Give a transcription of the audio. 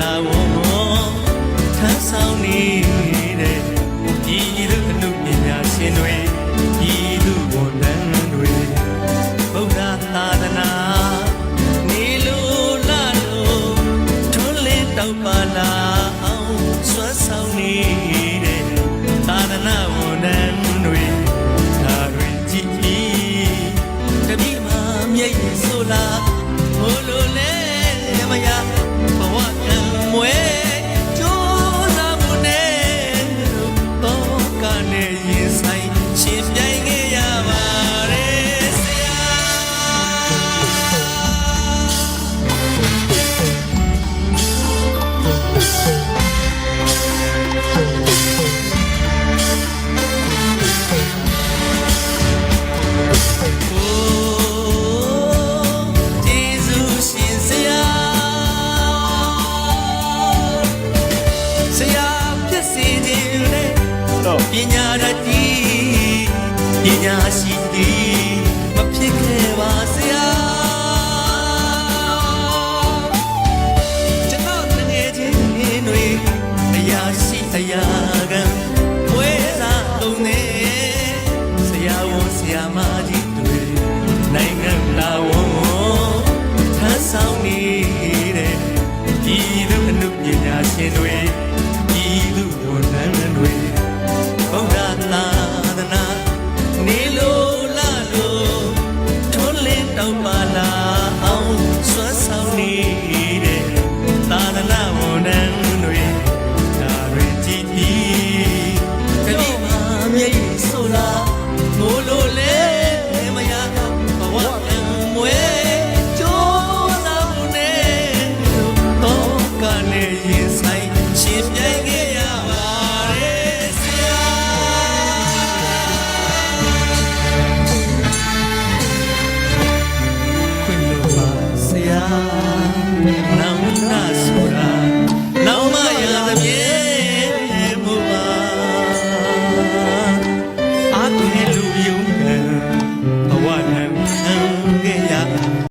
လာဝထမ်းဆောင်နေတဲ့ဒီလူအမှုပညာရှင်တွေဒီလူဝန်ထမ်းတွေဗုဒ္ဓသာသနာနေလို့လာလို့ထွန်းလင်းတောက်ပါလာအောင်စွမ်းဆောင်နေတဲ့သာသနာဝန်ထမ်းတွေဒါတွေကြည့်ပြီးတတိမာမြိတ်ဆိုလာဟိုလိုလဲမရဘဝကံမွေကြိုးစားမှုနဲ့တော့ကနေရင်ဆိုင်ရှင်ပြိုင်ခဲ့ရပါတယ်ဆရာပညာတတ်ကြီးပညာရှိသည်မဖြစ်ခဲ့ပါဆရာကျွန်တော်တကယ်ချင်းတွေအရာရှိအရာကံဝဲစားသုံးနေဆရာဝန်ဆရာမကြီးတွေနိုင်ငံလာဝန်ထမ်းဆောင်နေတဲ့ဒီလူအမှုပညာရှင်တွေဒီလူဝန်ထမ်းတွေဗုဒ္ဓသာသနာနေလို့လာလို့ထွန်းလင်းတောက်ပါလာအောင်စွမ်းဆောင်နေတဲ့သာသနာဝန်ထမ်းတွေဒါတွေကြည့်ပြီးတတိမာမြိတ်ဆိုလာမိုးလိုလဲမရဘဝကံမွေကြိုးစားမှုနဲ့တော့ကနေရင်ဆိုင်ရှင်ပြိုင်ခဲ့ရပါတယ်ဆရာခွင့်လို့ပါဆရာနောင်နာဆို